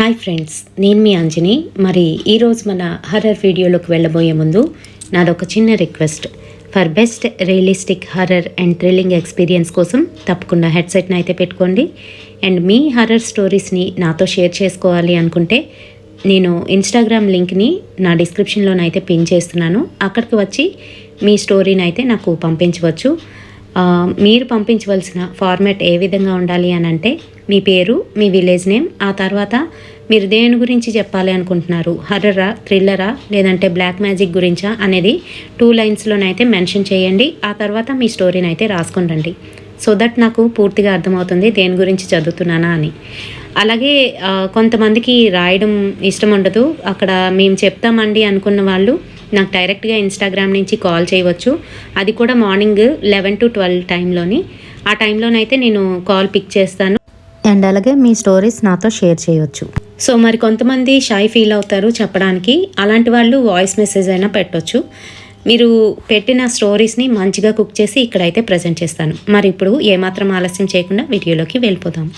Hi friends, నేను మీ అంజని. మరి ఈరోజు మన హర్రర్ వీడియోలోకి వెళ్ళబోయే ముందు నాదొక చిన్న request. For best realistic horror and thrilling experience కోసం తప్పకుండా హెడ్సెట్ని అయితే పెట్టుకోండి. అండ్ మీ హర్రర్ స్టోరీస్ని నాతో షేర్ చేసుకోవాలి అనుకుంటే నేను ఇన్స్టాగ్రామ్ లింక్ని నా డిస్క్రిప్షన్లోనైతే పిన్ చేస్తున్నాను. అక్కడికి వచ్చి మీ స్టోరీని అయితే నాకు పంపించవచ్చు. మీరు పంపించవలసిన ఫార్మాట్ ఏ విధంగా ఉండాలి అని అంటే మీ పేరు, మీ విలేజ్ నేమ్, ఆ తర్వాత మీరు దేని గురించి చెప్పాలి అనుకుంటున్నారు, హర్రరా, థ్రిల్లరా, లేదంటే బ్లాక్ మ్యాజిక్ గురించా అనేది 2 లైన్స్లోనైతే మెన్షన్ చేయండి. ఆ తర్వాత మీ స్టోరీని అయితే రాసుకొని రండి. సో దట్ నాకు పూర్తిగా అర్థమవుతుంది దేని గురించి చదువుతున్నానా అని. అలాగే కొంతమందికి రాయడం ఇష్టం ఉండదు. అక్కడ మేము చెప్తామండి అనుకున్న వాళ్ళు నాకు డైరెక్ట్గా ఇన్స్టాగ్రామ్ నుంచి కాల్ చేయవచ్చు. అది కూడా మార్నింగ్ 11 to 12 టైంలోని. ఆ టైంలోనైతే నేను కాల్ పిక్ చేస్తాను. అండ్ అలాగే మీ స్టోరీస్ నాతో షేర్ చేయవచ్చు. సో మరి కొంతమంది షై ఫీల్ అవుతారు చెప్పడానికి. అలాంటి వాళ్ళు వాయిస్ మెసేజ్ అయినా పెట్టవచ్చు. మీరు పెట్టిన స్టోరీస్ని మంచిగా కుక్ చేసి ఇక్కడైతే ప్రజెంట్ చేస్తాను. మరి ఇప్పుడు ఏమాత్రం ఆలస్యం చేయకుండా వీడియోలోకి వెళ్ళిపోదాం.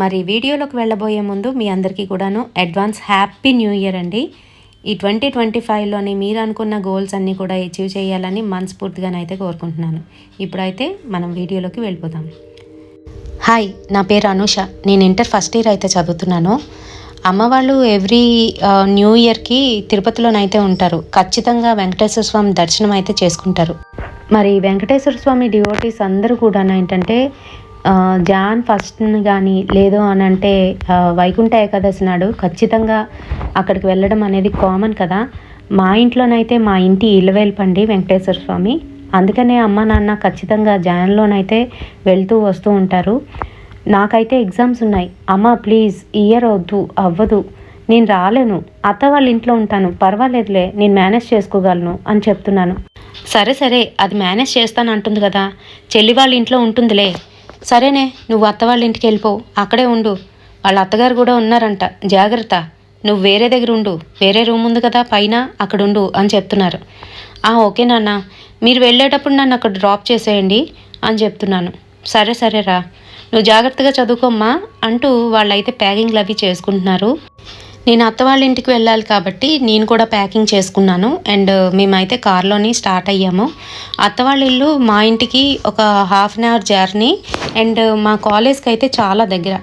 మరి వీడియోలోకి వెళ్ళబోయే ముందు మీ అందరికీ కూడాను అడ్వాన్స్ హ్యాపీ న్యూ ఇయర్ అండి. ఈ 2025లోని మీరు అనుకున్న గోల్స్ అన్నీ కూడా అచీవ్ చేయాలని మనస్ఫూర్తిగానైతే కోరుకుంటున్నాను. ఇప్పుడైతే మనం వీడియోలోకి వెళ్ళిపోదాం. హాయ్, నా పేరు అనూష. నేను ఇంటర్ ఫస్ట్ ఇయర్ అయితే చదువుతున్నాను. అమ్మ వాళ్ళు ఎవ్రీ న్యూ ఇయర్కి తిరుపతిలోనైతే ఉంటారు. ఖచ్చితంగా వెంకటేశ్వర స్వామి దర్శనం అయితే చేసుకుంటారు. మరి వెంకటేశ్వర స్వామి డివోటీస్ అందరూ కూడా ఏంటంటే జాన్ 1 కానీ లేదు అని అంటే వైకుంఠ ఏకాదశి నాడు ఖచ్చితంగా అక్కడికి వెళ్ళడం అనేది కామన్ కదా. మా ఇంట్లోనైతే మా ఇంటి ఇలవేల్పండి వెంకటేశ్వర స్వామి. అందుకనే అమ్మ నాన్న ఖచ్చితంగా జాన్లోనైతే వెళ్తూ వస్తూ ఉంటారు. నాకైతే ఎగ్జామ్స్ ఉన్నాయి. అమ్మ ప్లీజ్ ఇయర్ అవ్వదు, నేను రాలేను, అత్త వాళ్ళ ఇంట్లో ఉంటాను, పర్వాలేదులే, నేను మేనేజ్ చేసుకోగలను అని చెప్తున్నాను. సరే సరే, అది మేనేజ్ చేస్తాను అంటుంది కదా, చెల్లి వాళ్ళ ఇంట్లో ఉంటుందిలే. సరేనే, నువ్వు అత్త వాళ్ళ ఇంటికి వెళ్ళిపో, అక్కడే ఉండు, వాళ్ళ అత్తగారు కూడా ఉన్నారంట, జాగ్రత్త, నువ్వు వేరే దగ్గర ఉండు, వేరే రూమ్ ఉంది కదా పైన, అక్కడ ఉండు అని చెప్తున్నారు. ఓకే నాన్న, మీరు వెళ్ళేటప్పుడు నన్ను అక్కడ డ్రాప్ చేసేయండి అని చెప్తున్నాను. సరే సరేరా, నువ్వు జాగ్రత్తగా చదువుకోమ్మా అంటూ వాళ్ళైతే ప్యాకింగ్లు అవి చేసుకుంటున్నారు. నేను అత్త వాళ్ళ ఇంటికి వెళ్ళాలి కాబట్టి నేను కూడా ప్యాకింగ్ చేసుకున్నాను. అండ్ మేమైతే కార్లోని స్టార్ట్ అయ్యాము. అత్త వాళ్ళ ఇల్లు మా ఇంటికి ఒక 1/2 అవర్ జర్నీ అండ్ మా కాలేజ్కి అయితే చాలా దగ్గర.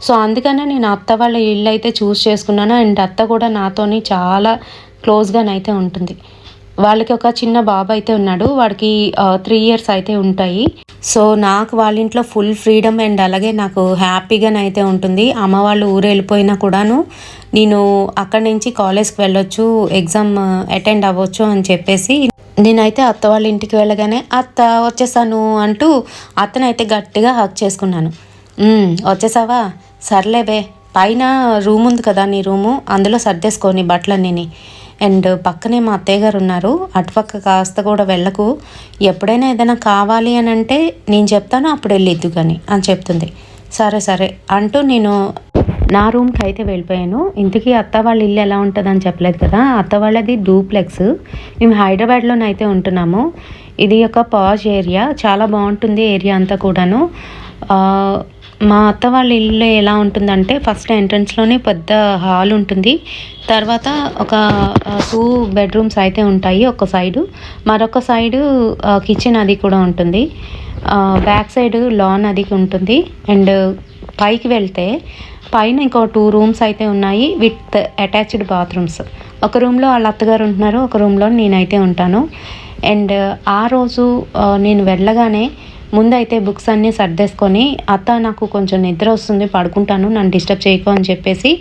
సో అందుకనే నేను అత్త వాళ్ళ ఇల్లు అయితే చూస్ చేసుకున్నాను. అండ్ అత్త కూడా నాతోని చాలా క్లోజ్గానైతే ఉంటుంది. వాళ్ళకి ఒక చిన్న బాబు అయితే ఉన్నాడు. వాడికి 3 years అయితే ఉంటాయి. సో నాకు వాళ్ళ ఇంట్లో ఫుల్ ఫ్రీడమ్ అండ్ అలాగే నాకు హ్యాపీగానైతే ఉంటుంది. అమ్మ వాళ్ళు ఊరు వెళ్ళిపోయినా కూడాను నేను అక్కడి నుంచి కాలేజ్కి వెళ్ళొచ్చు, ఎగ్జామ్ అటెండ్ అవ్వచ్చు అని చెప్పేసి నేనైతే అత్త వాళ్ళ ఇంటికి వెళ్ళగానే అత్త వచ్చేసాను అంటూ అత్తనైతే గట్టిగా హక్ చేసుకున్నాను. వచ్చేసావా, సర్లేవే, పైన రూమ్ ఉంది కదా నీ రూము, అందులో సర్దేసుకోని బట్టలన్నీ. అండ్ పక్కనే మా అత్తయ్య గారు ఉన్నారు. అటుపక్క కాస్త కూడా వెళ్ళకు, ఎప్పుడైనా ఏదైనా కావాలి అని అంటే నేను చెప్తాను, అప్పుడు వెళ్ళిద్దు కానీ అని చెప్తుంది. సరే సరే అంటూ నేను నా రూమ్కి అయితే వెళ్ళిపోయాను. ఇంతకీ అత్త వాళ్ళ ఇల్లు ఎలా ఉంటుందని చెప్పలేదు కదా. అత్త వాళ్ళది డూప్లెక్స్. మేము హైదరాబాద్లోనైతే ఉంటున్నాము. ఇది ఒక పాజ్ ఏరియా, చాలా బాగుంటుంది ఏరియా అంతా కూడాను. మా అత్త వాళ్ళ ఇల్లు ఎలా ఉంటుందంటే ఫస్ట్ ఎంట్రన్స్లోనే పెద్ద హాల్ ఉంటుంది. తర్వాత ఒక 2 bedrooms అయితే ఉంటాయి ఒక సైడు, మరొక సైడు కిచెన్ అది కూడా ఉంటుంది. బ్యాక్ సైడ్ లాన్ అది ఉంటుంది. అండ్ పైకి వెళ్తే పైన ఇంకో 2 rooms అయితే ఉన్నాయి విత్ అటాచ్డ్ బాత్రూమ్స్. ఒక రూమ్లో వాళ్ళ అత్తగారు ఉంటున్నారు, ఒక రూమ్లో నేనైతే ఉంటాను. అండ్ ఆ రోజు నేను వెళ్ళగానే ముందైతే బుక్స్ అన్నీ సర్దేసుకొని అత్త నాకు కొంచెం నిద్ర వస్తుంది, పడుకుంటాను, నన్ను డిస్టర్బ్ చేయకు అని చెప్పేసి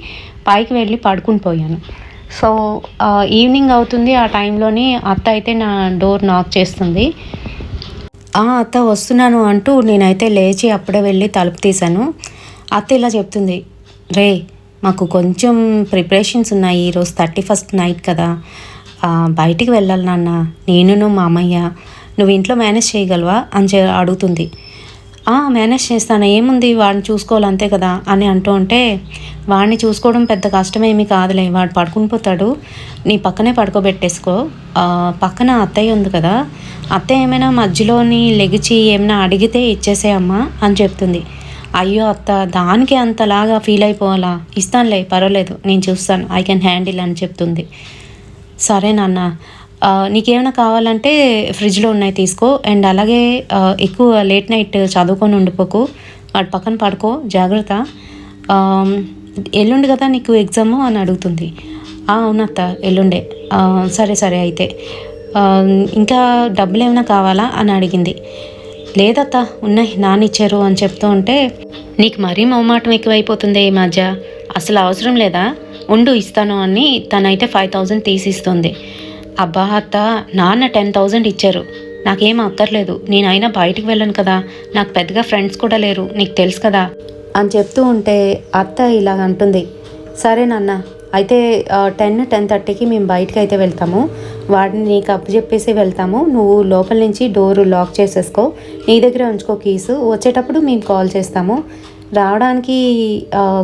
పైకి వెళ్ళి పడుకుని పోయాను. సో ఈవినింగ్ అవుతుంది. ఆ టైంలోని అత్త అయితే నా డోర్ నాక్ చేస్తుంది. అత్త వస్తున్నాను అంటూ నేనైతే లేచి అప్పుడే వెళ్ళి తలుపు తీశాను. అత్త ఇలా చెప్తుంది, రే మాకు కొంచెం ప్రిపరేషన్స్ ఉన్నాయి, ఈరోజు 31st నైట్ కదా, బయటికి వెళ్ళాలి నాన్న, నేను మా అమ్మయ్య, నువ్వు ఇంట్లో మేనేజ్ చేయగలవా అని అడుగుతుంది. మేనేజ్ చేస్తాను, ఏముంది వాడిని చూసుకోవాలి అంతే కదా అని అంటూ ఉంటే, వాడిని చూసుకోవడం పెద్ద కష్టమేమీ కాదులే, వాడు పడుకుని పోతాడు, నీ పక్కనే పడుకోబెట్టేసుకో, పక్కన అత్తయ్య ఉంది కదా, అత్తయ్య ఏమైనా మధ్యలోని లెగిచి ఏమైనా అడిగితే ఇచ్చేసేయమ్మా అని చెప్తుంది. అయ్యో అత్త, దానికి అంతలాగా ఫీల్ అయిపోవాలా, ఇస్తానులే పర్వాలేదు, నేను చూస్తాను, ఐ కెన్ హ్యాండిల్ అని చెప్తుంది. సరే నాన్న, నీకేమైనా కావాలంటే ఫ్రిడ్జ్లో ఉన్నాయి తీసుకో, అండ్ అలాగే ఎక్కువ లేట్ నైట్ చదువుకొని ఉండిపోకు, వాడు పక్కన పడుకో, జాగ్రత్త, ఎల్లుండి కదా నీకు ఎగ్జాము అని అడుగుతుంది. అవునత్త ఎల్లుండే. సరే సరే అయితే ఇంకా డబ్బులు ఏమైనా కావాలా అని అడిగింది. లేదత్త ఉన్నాయి, నానిచ్చారు అని చెప్తూ ఉంటే, నీకు మరీ మొహమాటం ఎక్కువైపోతుంది ఈ మధ్య, అసలు అవసరం లేదా, ఉండు ఇస్తాను అని తనైతే 5,000 తీసిస్తుంది. అబ్బా అత్త, నాన్న 10,000 ఇచ్చారు, నాకేం అక్కర్లేదు, నేనైనా బయటికి వెళ్ళను కదా, నాకు పెద్దగా ఫ్రెండ్స్ కూడా లేరు, నీకు తెలుసు కదా అని చెప్తూ ఉంటే అత్త ఇలాగ అంటుంది. సరే నాన్న, అయితే 10-10:30కి మేము బయటకు అయితే వెళ్తాము, వాడిని నీకు అప్పచెప్పేసి వెళ్తాము, నువ్వు లోపల నుంచి డోరు లాక్ చేసేసుకో, నీ దగ్గర ఉంచుకో కీసు, వచ్చేటప్పుడు మేము కాల్ చేస్తాము, రావడానికి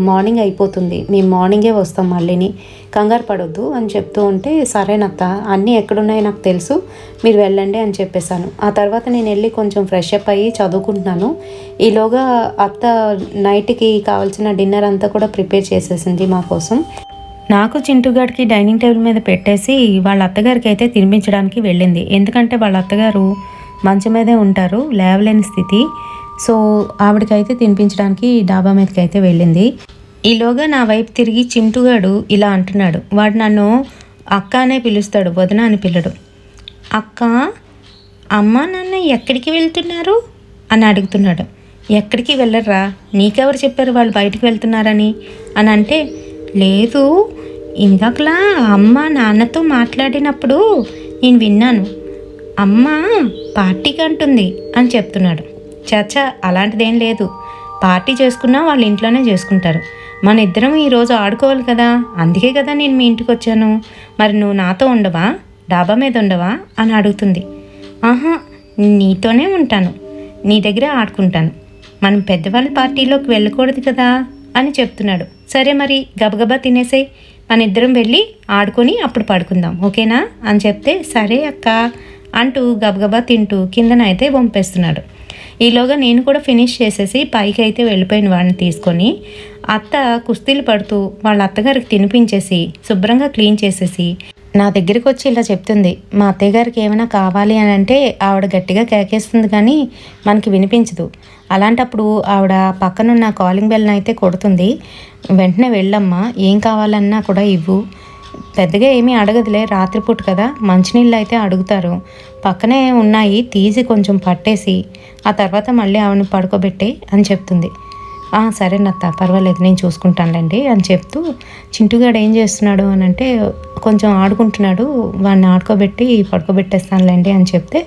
మార్నింగ్ అయిపోతుంది, మేము మార్నింగే వస్తాం, మళ్ళీని కంగారు పడొద్దు అని చెప్తూ ఉంటే, సరేనత్త, అన్నీ ఎక్కడున్నాయో నాకు తెలుసు, మీరు వెళ్ళండి అని చెప్పేశాను. ఆ తర్వాత నేను వెళ్ళి కొంచెం ఫ్రెష్ అప్ అయ్యి చదువుకుంటున్నాను. ఈలోగా అత్త నైట్కి కావాల్సిన డిన్నర్ అంతా కూడా ప్రిపేర్ చేసేసింది మా కోసం. నాకు చింటుగాడికి డైనింగ్ టేబుల్ మీద పెట్టేసి వాళ్ళ అత్తగారికి అయితే తినిపించడానికి వెళ్ళింది. ఎందుకంటే వాళ్ళ అత్తగారు మంచం మీదే ఉంటారు, లేవలేని స్థితి. సో ఆవిడకైతే తినిపించడానికి డాబా మీదకి అయితే వెళ్ళింది. ఈలోగా నా వైపు తిరిగి చింటుగాడు ఇలా అంటున్నాడు. వాడు నన్ను అక్క అనే పిలుస్తాడు, వదిన అని పిల్లడు. అక్క, అమ్మ నాన్న ఎక్కడికి వెళ్తున్నారు అని అడుగుతున్నాడు. ఎక్కడికి వెళ్ళర్రా, నీకెవరు చెప్పారు వాళ్ళు బయటికి వెళ్తున్నారని అని అంటే, లేదు ఇందాకలా అమ్మ నాన్నతో మాట్లాడినప్పుడు నేను విన్నాను, అమ్మ పార్టీకి అంటుంది అని చెప్తున్నాడు. చచ్చా, అలాంటిదేం లేదు, పార్టీ చేసుకున్నా వాళ్ళ ఇంట్లోనే చేసుకుంటారు, మన ఇద్దరం ఈరోజు ఆడుకోవాలి కదా, అందుకే కదా నేను మీ ఇంటికి వచ్చాను, మరి నువ్వు నాతో ఉండవా, డాబా మీద ఉండవా అని అడుగుతుంది. ఆహా, నీతోనే ఉంటాను, నీ దగ్గరే ఆడుకుంటాను, మనం పెద్దవాళ్ళ పార్టీలోకి వెళ్ళకూడదు కదా అని చెప్తున్నాడు. సరే మరి గబగబా తినేసేయి, మన ఇద్దరం వెళ్ళి ఆడుకొని అప్పుడు పడుకుందాం, ఓకేనా అని చెప్తే, సరే అక్క అంటూ గబగబా తింటూ కిందనైతే వంపేస్తున్నాడు. ఈలోగా నేను కూడా ఫినిష్ చేసేసి పైకి అయితే వెళ్ళిపోయిన వాడిని తీసుకొని అత్త కుస్తీలు పడుతూ వాళ్ళ అత్తగారికి తినిపించేసి శుభ్రంగా క్లీన్ చేసేసి నా దగ్గరికి వచ్చి ఇలా చెప్తుంది. మా అత్తయ్య గారికి ఏమైనా కావాలి అని అంటే ఆవిడ గట్టిగా కేకేస్తుంది కానీ మనకి వినిపించదు. అలాంటప్పుడు ఆవిడ పక్కనున్న కాలింగ్ బెల్ని అయితే కొడుతుంది. వెంటనే వెళ్ళమ్మా, ఏం కావాలన్నా కూడా ఇవ్వు, పెద్దగా ఏమీ అడగదులే, రాత్రిపూట కదా, మంచినీళ్ళు అయితే అడుగుతారు, పక్కనే ఉన్నాయి తీసి కొంచెం పట్టేసి ఆ తర్వాత మళ్ళీ ఆవిడని పడుకోబెట్టే అని చెప్తుంది. సరేనత్త, పర్వాలేదు, నేను చూసుకుంటానులేండి అని చెప్తూ, చింటుగాడు ఏం చేస్తున్నాడు అని అంటే, కొంచెం ఆడుకుంటున్నాడు, వాడిని ఆడుకోబెట్టి పడుకోబెట్టేస్తానులేండి అని చెప్తే,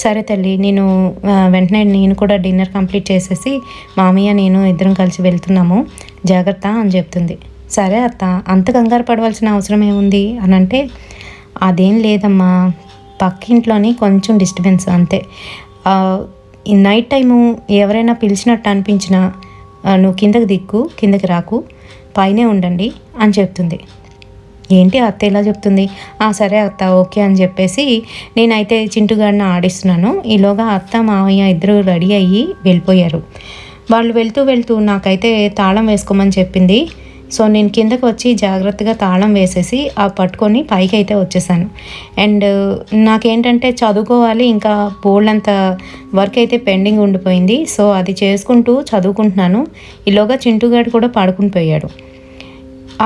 సరే తల్లి, వెంటనే నేను కూడా డిన్నర్ కంప్లీట్ చేసేసి మామయ్య నేను ఇద్దరం కలిసి వెళ్తున్నాము, జాగ్రత్త అని చెప్తుంది. సరే అత్త, అంత కంగారు పడవలసిన అవసరం ఏముంది అని అంటే, అదేం లేదమ్మా, పక్కింట్లోని కొంచెం డిస్టర్బెన్స్ అంతే, ఈ నైట్ టైము ఎవరైనా పిలిచినట్టు అనిపించినా నువ్వు కిందకి రాకు, పైనే ఉండండి అని చెప్తుంది. ఏంటి అత్త ఇలా చెప్తుంది? సరే అత్త, ఓకే అని చెప్పేసి నేనైతే చింటుగాడిని ఆడిస్తున్నాను. ఈలోగా అత్త మావయ్య ఇద్దరు రెడీ అయ్యి వెళ్ళిపోయారు. వాళ్ళు వెళ్తూ నాకైతే తాళం వేసుకోమని చెప్పింది. సో నేను కిందకు వచ్చి జాగ్రత్తగా తాళం వేసేసి పట్టుకొని పైకి అయితే వచ్చేసాను. అండ్ నాకేంటంటే చదువుకోవాలి, ఇంకా బోల్డంత వర్క్ అయితే పెండింగ్ ఉండిపోయింది. సో అది చేసుకుంటూ చదువుకుంటున్నాను. ఈలోగా చింటుగాడు కూడా పడుకుని పోయాడు.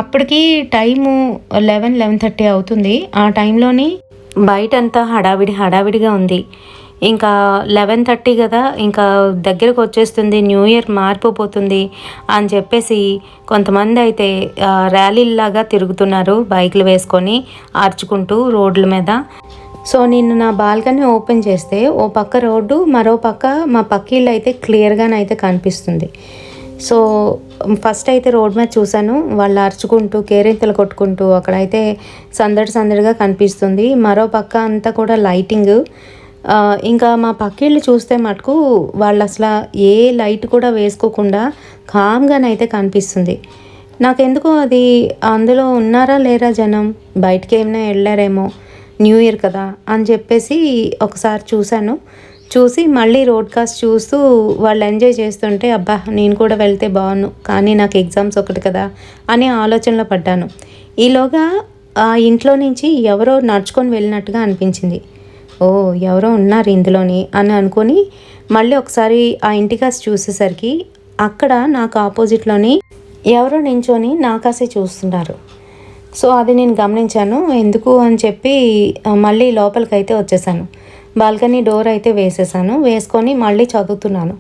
అప్పటికి టైము 11-11:30 అవుతుంది. ఆ టైంలోని బయటంతా హడావిడిగా ఉంది. ఇంకా 11:30 కదా, ఇంకా దగ్గరకు వచ్చేస్తుంది, న్యూ ఇయర్ మారిపోతుంది అని చెప్పేసి కొంతమంది అయితే ర్యాలీలాగా తిరుగుతున్నారు, బైకులు వేసుకొని అరుచుకుంటూ రోడ్ల మీద. సో నేను నా బాల్కనీ ఓపెన్ చేస్తే ఓ పక్క రోడ్డు, మరో పక్క మా పక్కిళ్ళు అయితే క్లియర్గానైతే కనిపిస్తుంది. సో ఫస్ట్ అయితే రోడ్ మీద చూశాను, వాళ్ళు అరుచుకుంటూ కేరింతలు కొట్టుకుంటూ అక్కడైతే సందడిగా కనిపిస్తుంది. మరో పక్క అంతా కూడా లైటింగ్, ఇంకా మా పక్కిళ్ళు చూస్తే మటుకు వాళ్ళు అసలు ఏ లైట్ కూడా వేసుకోకుండా కామ్గానైతే కనిపిస్తుంది. నాకెందుకో అది అందులో ఉన్నారా లేరా జనం, బయటికి ఏమైనా వెళ్ళారేమో న్యూ ఇయర్ కదా అని చెప్పేసి ఒకసారి చూశాను. చూసి మళ్ళీ రోడ్కాస్ట్ చూస్తూ వాళ్ళు ఎంజాయ్ చేస్తుంటే అబ్బా నేను కూడా వెళ్తే బాగున్ను, కానీ నాకు ఎగ్జామ్స్ ఒకటి కదా అనే ఆలోచనలో పడ్డాను. ఈలోగా ఆ ఇంట్లో నుంచి ఎవరో నడుచుకొని వెళ్ళినట్టుగా అనిపించింది. ఓ ఎవరో ఉన్నారు ఇందులోని అని అనుకొని మళ్ళీ ఒకసారి ఆ ఇంటికాసి చూసేసరికి అక్కడ నాకు ఆపోజిట్లోని ఎవరో నించొని నాకాసే చూస్తున్నారు. సో అది నేను గమనించాను. ఎందుకు అని చెప్పి మళ్ళీ లోపలికైతే వచ్చేసాను. బాల్కనీ డోర్ అయితే వేసేసాను. వేసుకొని మళ్ళీ చదువుతున్నాను.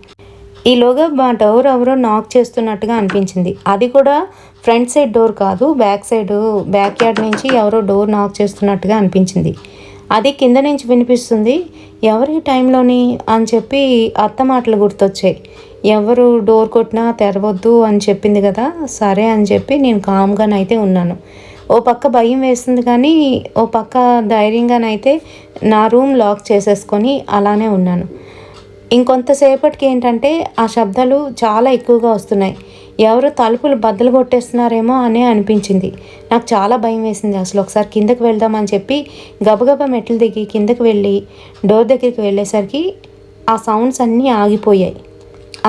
ఈలోగా మా డోర్ ఎవరో నాక్ చేస్తున్నట్టుగా అనిపించింది. అది కూడా ఫ్రంట్ సైడ్ డోర్ కాదు, బ్యాక్ యార్డ్ నుంచి ఎవరో డోర్ నాక్ చేస్తున్నట్టుగా అనిపించింది. అది కింద నుంచి వినిపిస్తుంది. ఎవరి టైంలోని అని చెప్పి అత్త మాటలు గుర్తొచ్చాయి. ఎవరు డోర్ కొట్టినా తెరవద్దు అని చెప్పింది కదా, సరే అని చెప్పి నేను కామ్గానైతే ఉన్నాను. ఓ పక్క భయం వేస్తుంది కానీ ఓ పక్క ధైర్యంగానైతే నా రూమ్ లాక్ చేసేసుకొని అలానే ఉన్నాను. ఇంకొంతసేపటికి ఏంటంటే ఆ శబ్దాలు చాలా ఎక్కువగా వస్తున్నాయి. ఎవరు తలుపులు బద్దలు కొట్టేస్తున్నారేమో అనే అనిపించింది. నాకు చాలా భయం వేసింది. అసలు ఒకసారి కిందకి వెళ్దామని చెప్పి గబగబా మెట్లు దిగి కిందకి వెళ్ళి డోర్ దగ్గరికి వెళ్ళేసరికి ఆ సౌండ్స్ అన్నీ ఆగిపోయాయి.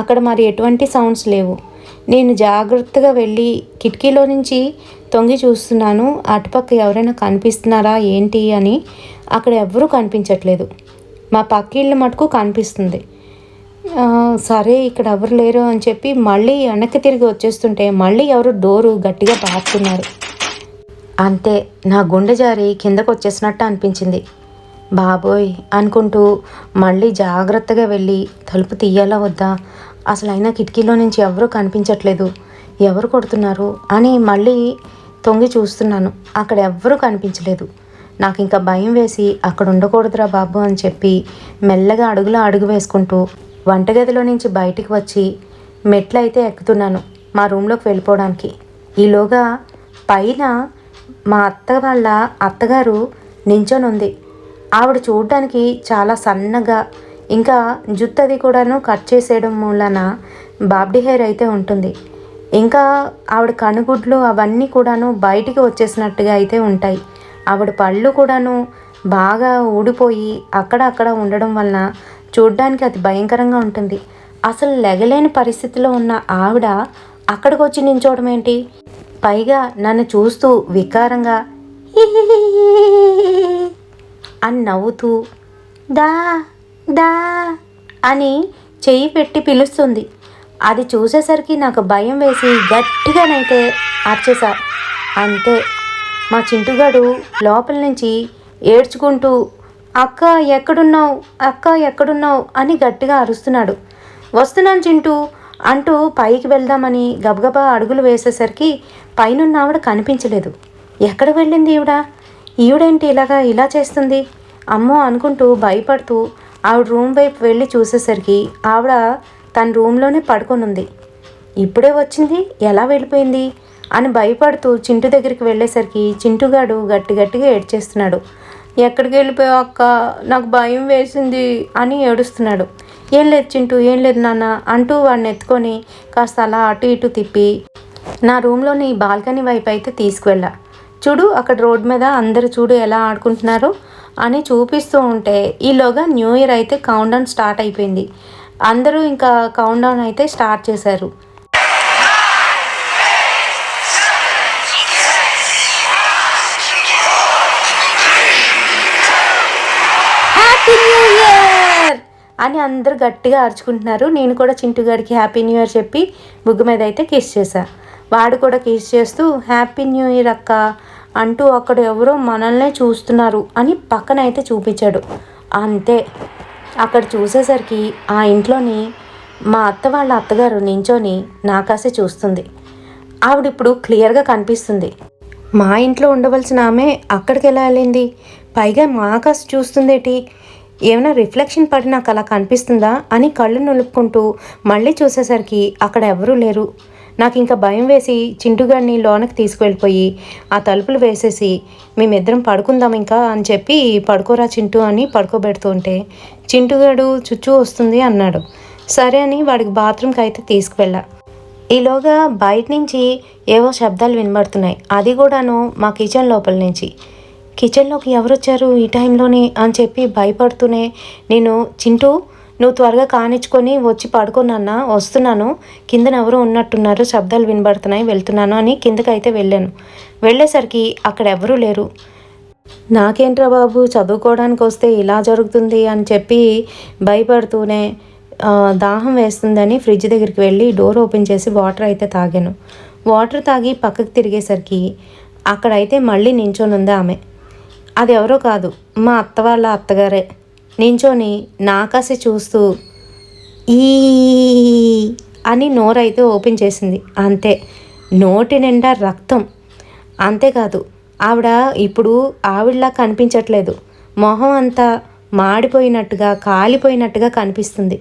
అక్కడ మరి ఎటువంటి సౌండ్స్ లేవు. నేను జాగ్రత్తగా వెళ్ళి కిటికీలో నుంచి తొంగి చూస్తున్నాను, అటుపక్క ఎవరైనా కనిపిస్తున్నారా ఏంటి అని. అక్కడ ఎవరూ కనిపించట్లేదు. మా పక్కిళ్ళు మటుకు కనిపిస్తుంది. సరే ఇక్కడ ఎవరు లేరు అని చెప్పి మళ్ళీ వెనక్కి తిరిగి వచ్చేస్తుంటే మళ్ళీ ఎవరు డోరు గట్టిగా బాగుతున్నారు. అంతే, నా గుండె జారి కిందకు వచ్చేసినట్టు అనిపించింది. బాబోయ్ అనుకుంటూ మళ్ళీ జాగ్రత్తగా వెళ్ళి తలుపు తీయాలా వద్దా, అసలు అయినా కిటికీలో నుంచి ఎవరూ కనిపించట్లేదు, ఎవరు కొడుతున్నారు అని మళ్ళీ తొంగి చూస్తున్నాను. అక్కడ ఎవ్వరూ కనిపించలేదు. నాకు ఇంకా భయం వేసి అక్కడ ఉండకూడదురా బాబు అని చెప్పి మెల్లగా అడుగు వేసుకుంటూ వంటగదిలో నుంచి బయటికి వచ్చి మెట్లయితే ఎక్కుతున్నాను మా రూమ్లోకి వెళ్ళిపోవడానికి. ఈలోగా పైన మా వాళ్ళ అత్తగారు నించొని ఉంది. ఆవిడ చూడడానికి చాలా సన్నగా, ఇంకా జుట్టు అది కూడాను కట్ చేసేయడం మూలన బాబ్డీ హెయిర్ అయితే ఉంటుంది. ఇంకా ఆవిడ కనుగుడ్లు అవన్నీ కూడాను బయటికి వచ్చేసినట్టుగా అయితే ఉంటాయి. ఆవిడ పళ్ళు కూడాను బాగా ఊడిపోయి అక్కడ ఉండడం వలన చూడ్డానికి అది భయంకరంగా ఉంటుంది. అసలు లెగలేని పరిస్థితిలో ఉన్న ఆవిడ అక్కడికి వచ్చి నించోవడం ఏంటి, పైగా నన్ను చూస్తూ వికారంగా అని నవ్వుతూ దా దా అని చెయ్యి పెట్టి పిలుస్తుంది. అది చూసేసరికి నాకు భయం వేసి గట్టిగానైతే అరిచేసా. అంతే, మా చింటుగాడు లోపల నుంచి ఏడ్చుకుంటూ అక్క ఎక్కడున్నావు అని గట్టిగా అరుస్తున్నాడు. వస్తున్నాను చింటూ అంటూ పైకి వెళ్దామని గబగబా అడుగులు వేసేసరికి పైనున్న ఆవిడ కనిపించలేదు. ఎక్కడ వెళ్ళింది ఈవిడేంటి ఇలా చేస్తుంది అమ్మో అనుకుంటూ భయపడుతూ ఆవిడ రూమ్ వైపు వెళ్ళి చూసేసరికి ఆవిడ తన రూమ్లోనే పడుకొని ఉంది. ఇప్పుడే వచ్చింది, ఎలా వెళ్ళిపోయింది అని భయపడుతూ చింటు దగ్గరికి వెళ్ళేసరికి చింటుగాడు గట్టిగా ఏడ్చేస్తున్నాడు. ఎక్కడికి వెళ్ళిపోయావు అక్క, నాకు భయం వేసింది అని ఏడుస్తున్నాడు. ఏం లేదు చింటూ, ఏం లేదు నాన్న అంటూ వాడిని ఎత్తుకొని కాస్త అలా అటు ఇటు తిప్పి నా రూమ్లోని బాల్కనీ వైపు అయితే తీసుకువెళ్ళా. చూడు అక్కడ రోడ్ మీద అందరూ చూడు ఎలా ఆడుకుంటున్నారో అని చూపిస్తూ ఉంటే ఈలోగా న్యూ ఇయర్ అయితే కౌంట్ డౌన్ స్టార్ట్ అయిపోయింది. అందరూ ఇంకా కౌంట్ డౌన్ అయితే స్టార్ట్ చేశారు. హ్యాపీ న్యూ ఇయర్ అని అందరూ గట్టిగా అరుచుకుంటున్నారు. నేను కూడా చింటుగాడికి హ్యాపీ న్యూ ఇయర్ చెప్పి బుగ్గు మీద అయితే కిస్ చేశా. వాడు కూడా కిస్ చేస్తూ హ్యాపీ న్యూ ఇయర్ అక్క అంటూ అక్కడ ఎవరో మనల్నే చూస్తున్నారు అని పక్కన అయితే చూపించాడు. అంతే, అక్కడ చూసేసరికి ఆ ఇంట్లోని మా వాళ్ళ అత్తగారు నించొని నాకాసే చూస్తుంది. ఆవిడిప్పుడు క్లియర్గా కనిపిస్తుంది. మా ఇంట్లో ఉండవలసిన ఆమె అక్కడికి ఎలా వెళ్ళింది, పైగా మా కాసు చూస్తుందేటి, ఏమైనా రిఫ్లెక్షన్ పడి నాకు అలా కనిపిస్తుందా అని కళ్ళు నులుపుకుంటూ మళ్ళీ చూసేసరికి అక్కడ ఎవరూ లేరు. నాకు ఇంకా భయం వేసి చింటుగాడిని లోనకి తీసుకువెళ్ళిపోయి ఆ తలుపులు వేసేసి మేమిద్దరం పడుకుందాం ఇంకా అని చెప్పి పడుకోరా చింటూ అని పడుకోబెడుతుంటే చింటుగాడు చుట్టూ వస్తుంది అన్నాడు. సరే అని వాడికి బాత్రూమ్కి అయితే తీసుకువెళ్ళా. ఈలోగా బయట నుంచి ఏవో శబ్దాలు వినబడుతున్నాయి. అది కూడాను మా కిచెన్ లోపల నుంచి. కిచెన్లోకి ఎవరు వచ్చారు ఈ టైంలోని అని చెప్పి భయపడుతూనే నేను, చింటూ నువ్వు త్వరగా కానిచ్చుకొని వచ్చి పడుకున్నా, వస్తున్నాను, కిందన ఎవరో ఉన్నట్టున్నారు, శబ్దాలు వినబడుతున్నాయి, వెళ్తున్నాను అని కిందకైతే వెళ్ళాను. వెళ్ళేసరికి అక్కడ ఎవరూ లేరు. నాకేంట్రా బాబు, చదువుకోవడానికి వస్తే ఇలా జరుగుతుంది అని చెప్పి భయపడుతూనే దాహం వేస్తుందని ఫ్రిడ్జ్ దగ్గరికి వెళ్ళి డోర్ ఓపెన్ చేసి వాటర్ అయితే తాగాను. వాటర్ తాగి పక్కకు తిరిగేసరికి అక్కడైతే మళ్ళీ నించొని ఉంది ఆమె. అది ఎవరో కాదు, మా అత్త వాళ్ళ అత్తగారే. నించొని నాకాసి చూస్తూ ఈ అని నోరైతే ఓపెన్ చేసింది. అంతే, నోటి నిండా రక్తం. అంతేకాదు, ఆవిడ ఇప్పుడు ఆవిడలా కనిపించట్లేదు. మొహం అంతా మాడిపోయినట్టుగా కాలిపోయినట్టుగా కనిపిస్తుంది.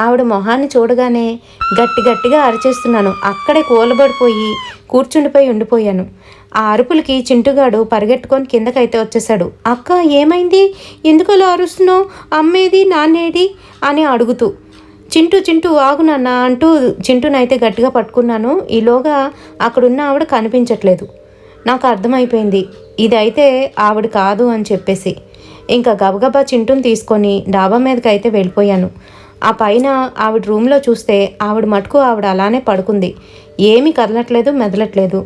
ఆవిడ మొహాన్ని చూడగానే గట్టి గట్టిగా అరిచేస్తున్నాను. అక్కడే కూలబడిపోయి కూర్చుండిపోయి ఉండిపోయాను. ఆ అరుపులకి చింటుగాడు పరిగెట్టుకొని కిందకైతే వచ్చేసాడు. అక్క ఏమైంది, ఎందుకు అలా అరుస్తున్నావు, అమ్మేది నాన్నేది అని అడుగుతూ. చింటూ చింటూ ఆగు నాన్న అంటూ చింటూనైతే గట్టిగా పట్టుకున్నాను. ఈలోగా అక్కడున్న ఆవిడ కనిపించట్లేదు. నాకు అర్థమైపోయింది ఇదైతే ఆవిడ కాదు అని చెప్పేసి ఇంకా గబగబా చింటూని తీసుకొని డాబా మీదకి అయితే వెళ్ళిపోయాను. ఆ పైన ఆవిడ రూమ్లో చూస్తే ఆవిడ మటుకు ఆవిడ అలానే పడుకుంది. ఏమీ కదలట్లేదు, మెదలట్లేదు.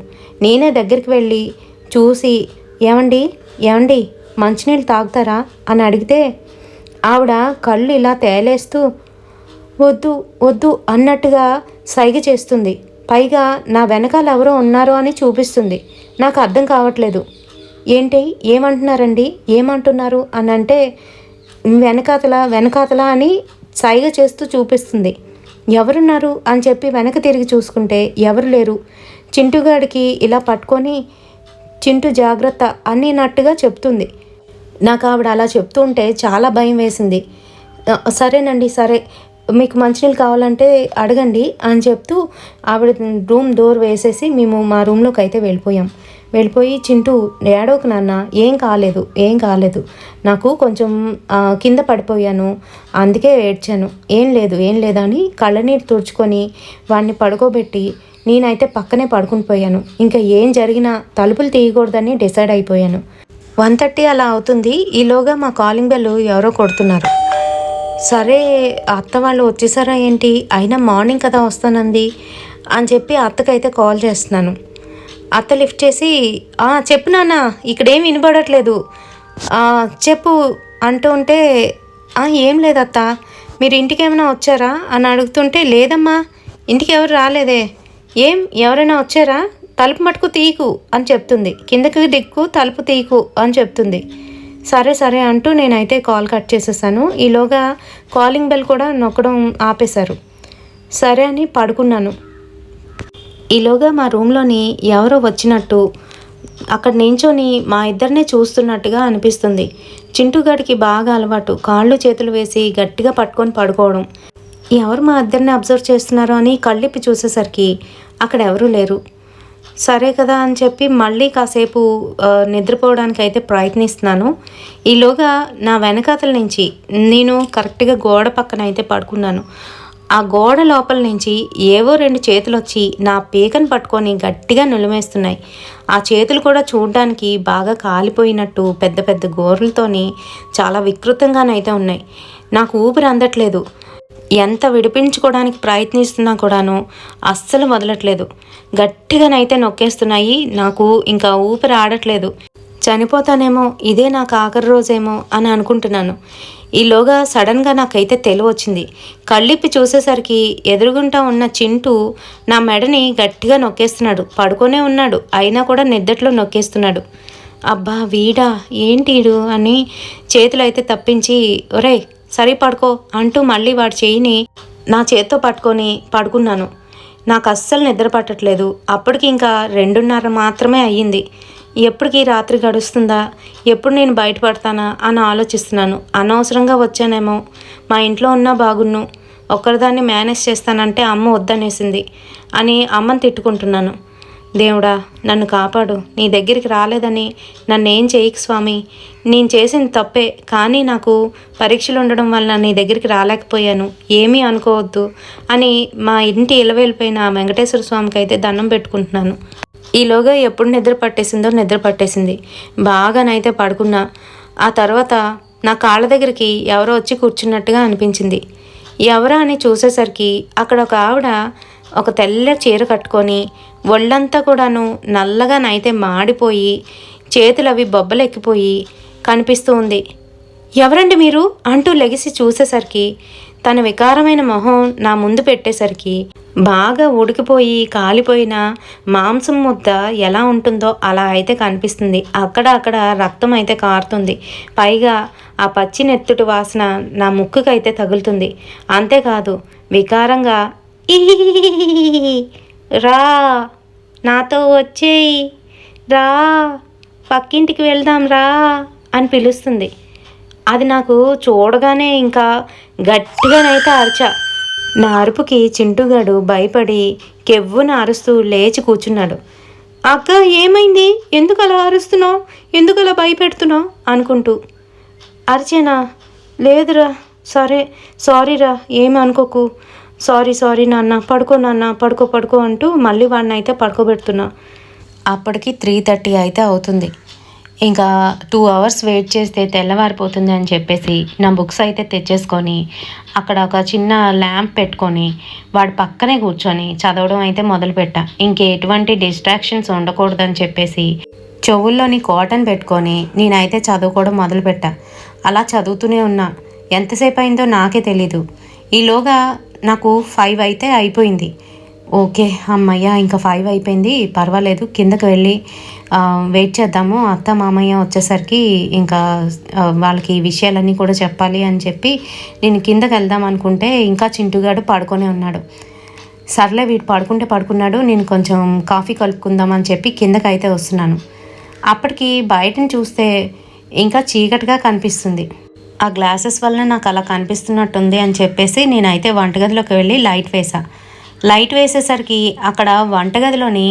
నేనే దగ్గరికి వెళ్ళి చూసి ఏమండి ఏమండి మంచినీళ్ళు తాగుతారా అని అడిగితే ఆవిడ కళ్ళు ఇలా తేలేస్తూ వద్దు వద్దు అన్నట్టుగా సైగ చేస్తుంది. పైగా నా వెనకాల ఎవరో ఉన్నారో అని చూపిస్తుంది. నాకు అర్థం కావట్లేదు. ఏంటి ఏమంటున్నారండి, ఏమంటున్నారు అని అంటే వెనకాతల అని సైగ చేస్తూ చూపిస్తుంది. ఎవరున్నారు అని చెప్పి వెనక తిరిగి చూసుకుంటే ఎవరు లేరు. చింటుగాడికి ఇలా పట్టుకొని చింటు జాగ్రత్త అన్నట్టుగా చెప్తుంది. నాకు ఆవిడ అలా చెప్తుంటే చాలా భయం వేసింది. సరేనండి, సరే, మీకు మంచినీళ్ళు కావాలంటే అడగండి అని చెప్తూ ఆవిడ రూమ్ డోర్ వేసేసి మేము మా రూమ్లోకి అయితే వెళ్ళిపోయి చింటూ ఏడవకు నాన్న, ఏం కాలేదు, నాకు కొంచెం కింద పడిపోయాను, అందుకే ఏడ్చాను, ఏం లేదు అని కళ్ళనీరు తుడుచుకొని వాడిని పడుకోబెట్టి నేనైతే పక్కనే పడుకుని పోయాను. ఇంకా ఏం జరిగినా తలుపులు తీయకూడదని డిసైడ్ అయిపోయాను. 1:30 అలా అవుతుంది. ఈలోగా మా కాలింగ్ బెల్ ఎవరో కొడుతున్నారు. సరే అత్త వాళ్ళు వచ్చేసారా ఏంటి, అయినా మార్నింగ్ కదా వస్తానంది అని చెప్పి అత్తకైతే కాల్ చేస్తున్నాను. అత్త లిఫ్ట్ చేసి చెప్పు నాన్న, ఇక్కడేం వినబడట్లేదు, చెప్పు అంటూ ఉంటే ఏం లేదత్త, మీరు ఇంటికి ఏమైనా వచ్చారా అని అడుగుతుంటే లేదమ్మా, ఇంటికి ఎవరు రాలేదే, ఎవరైనా వచ్చారా, తలుపు మటుకు తీయకు అని చెప్తుంది, కిందకి దిక్కు తలుపు తీయకు అని చెప్తుంది. సరే అంటూ నేనైతే కాల్ కట్ చేసేసాను. ఈలోగా కాలింగ్ బెల్ కూడా నొక్కడం ఆపేశారు. సరే అని పడుకున్నాను. ఈలోగా మా రూమ్లోని ఎవరో వచ్చినట్టు అక్కడ నించొని మా ఇద్దరినే చూస్తున్నట్టుగా అనిపిస్తుంది. చింటుగాడికి బాగా అలవాటు కాళ్ళు చేతులు వేసి గట్టిగా పట్టుకొని పడుకోవడం. ఎవరు మా ఇద్దరిని అబ్జర్వ్ చేస్తున్నారో అని కళ్ళిప్పి చూసేసరికి అక్కడ ఎవరూ లేరు. సరే కదా అని చెప్పి మళ్ళీ కాసేపు నిద్రపోవడానికి అయితే ప్రయత్నిస్తున్నాను. ఈలోగా నా వెనకాతల నుంచి నేను కరెక్ట్గా గోడ పక్కన అయితే పడుకున్నాను. ఆ గోడ లోపల నుంచి ఏవో 2 చేతులు వచ్చి నా పీకను పట్టుకొని గట్టిగా నులిమేస్తున్నాయి. ఆ చేతులు కూడా చూడడానికి బాగా కాలిపోయినట్టు పెద్ద పెద్ద గోర్లతోని చాలా వికృతంగానైతే ఉన్నాయి. నాకు ఊపిరి అందట్లేదు. ఎంత విడిపించుకోవడానికి ప్రయత్నిస్తున్నా కూడాను అస్సలు వదలట్లేదు. గట్టిగానైతే నొక్కేస్తున్నాయి. నాకు ఇంకా ఊపిరి ఆడట్లేదు. చనిపోతానేమో, ఇదే నాకు ఆఖరి రోజేమో అని అనుకుంటున్నాను. ఈలోగా సడన్గా నాకైతే తెలివొచ్చింది. కళ్ళిప్పి చూసేసరికి ఎదురుగుంటా ఉన్న చింటూ నా మెడని గట్టిగా నొక్కేస్తున్నాడు. పడుకొనే ఉన్నాడు, అయినా కూడా నిద్దట్లో నొక్కేస్తున్నాడు. అబ్బా వీడా ఏంటీడు అని చేతులైతే తప్పించి ఒరే సరి పడుకో అంటూ మళ్ళీ వాడి చేయిని నా చేత్తో పట్టుకొని పడుకున్నాను. నాకు అస్సలు నిద్ర పట్టట్లేదు. అప్పటికి ఇంకా 2:30 మాత్రమే అయ్యింది. ఎప్పటికీ రాత్రి గడుస్తుందా, ఎప్పుడు నేను బయటపడతానా అని ఆలోచిస్తున్నాను. అనవసరంగా వచ్చానేమో, మా ఇంట్లో ఉన్నా బాగున్ను, ఒక్కరిదాన్ని మేనేజ్ చేస్తానంటే అమ్మ వద్దనేసింది అని అమ్మని తిట్టుకుంటున్నాను. దేవుడా నన్ను కాపాడు, నీ దగ్గరికి రాలేదని నన్నేం చేయకు స్వామి, నేను చేసింది తప్పే, కానీ నాకు పరీక్షలు ఉండడం వల్ల నీ దగ్గరికి రాలేకపోయాను, ఏమీ అనుకోవద్దు అని మా ఇంటి ఇలవేలిపోయిన వెంకటేశ్వర స్వామికి అయితే దండం పెట్టుకుంటున్నాను. ఈలోగా ఎప్పుడు నిద్ర పట్టేసింది. బాగానైతే పడుకున్నా. ఆ తర్వాత నా కాళ్ళ దగ్గరికి ఎవరో వచ్చి కూర్చున్నట్టుగా అనిపించింది. ఎవరా అని చూసేసరికి అక్కడ ఒక ఆవిడ ఒక తెల్ల చీర కట్టుకొని ఒళ్ళంతా కూడాను నల్లగానైతే మాడిపోయి చేతులు అవి బొబ్బలెక్కిపోయి కనిపిస్తూ ఉంది. ఎవరండి మీరు అంటూ లెగిసి చూసేసరికి తన వికారమైన మొహం నా ముందు పెట్టేసరికి బాగా ఉడికిపోయి కాలిపోయిన మాంసం ముద్ద ఎలా ఉంటుందో అలా అయితే కనిపిస్తుంది. అక్కడ రక్తం అయితే కారుతుంది. పైగా ఆ పచ్చి నెత్తుటి వాసన నా ముక్కుకైతే తగులుతుంది. అంతేకాదు వికారంగా ఈ రా నాతో వచ్చేయి, రా పక్కింటికి వెళ్దాం రా అని పిలుస్తుంది. అది నాకు చూడగానే ఇంకా గట్టిగానైతే అరిచా. నా అరుపుకి చింటుగాడు భయపడి కెవ్వున అరుస్తూ లేచి కూర్చున్నాడు. అక్క ఏమైంది, ఎందుకు అలా అరుస్తున్నావు, ఎందుకు అలా భయపెడుతున్నావు అనుకుంటూ. అరిచేనా? లేదురా, సారీరా, ఏమి అనుకోకు, సారీ నాన్న, పడుకో నాన్న, పడుకో అంటూ మళ్ళీ వాడిని అయితే పడుకోబెడుతున్నా. అప్పటికి 3:30 అయితే అవుతుంది. ఇంకా 2 అవర్స్ వెయిట్ చేస్తే తెల్లవారిపోతుంది అని చెప్పేసి నా బుక్స్ అయితే తెచ్చేసుకొని అక్కడ ఒక చిన్న ల్యాంప్ పెట్టుకొని వాడి పక్కనే కూర్చొని చదవడం అయితే మొదలుపెట్టా. ఇంకెటువంటి డిస్ట్రాక్షన్స్ ఉండకూడదని చెప్పేసి చెవుల్లోని కాటన్ పెట్టుకొని నేనైతే చదువుకోవడం మొదలుపెట్టా. అలా చదువుతూనే ఉన్నా. ఎంతసేపు అయిందో నాకే తెలీదు. ఈలోగా నాకు 5 అయితే అయిపోయింది. ఓకే అమ్మయ్య, ఇంకా 5 అయిపోయింది, పర్వాలేదు, కిందకి వెళ్ళి వెయిట్ చేద్దాము, అత్త మామయ్య వచ్చేసరికి ఇంకా వాళ్ళకి ఈ విషయాలన్నీ కూడా చెప్పాలి అని చెప్పి నేను కిందకి వెళ్దాం అనుకుంటే ఇంకా చింటుగాడు పడుకొనే ఉన్నాడు. సర్లే వీడు పడుకున్నాడు, నేను కొంచెం కాఫీ కలుపుకుందామని చెప్పి కిందకి అయితే వస్తున్నాను. అప్పటికి బయటని చూస్తే ఇంకా చీకటిగా కనిపిస్తుంది. ఆ గ్లాసెస్ వల్ల నాకు అలా కనిపిస్తున్నట్టుంది అని చెప్పేసి నేనైతే వంటగదిలోకి వెళ్ళి లైట్ వేసేసరికి అక్కడ వంటగదిలోని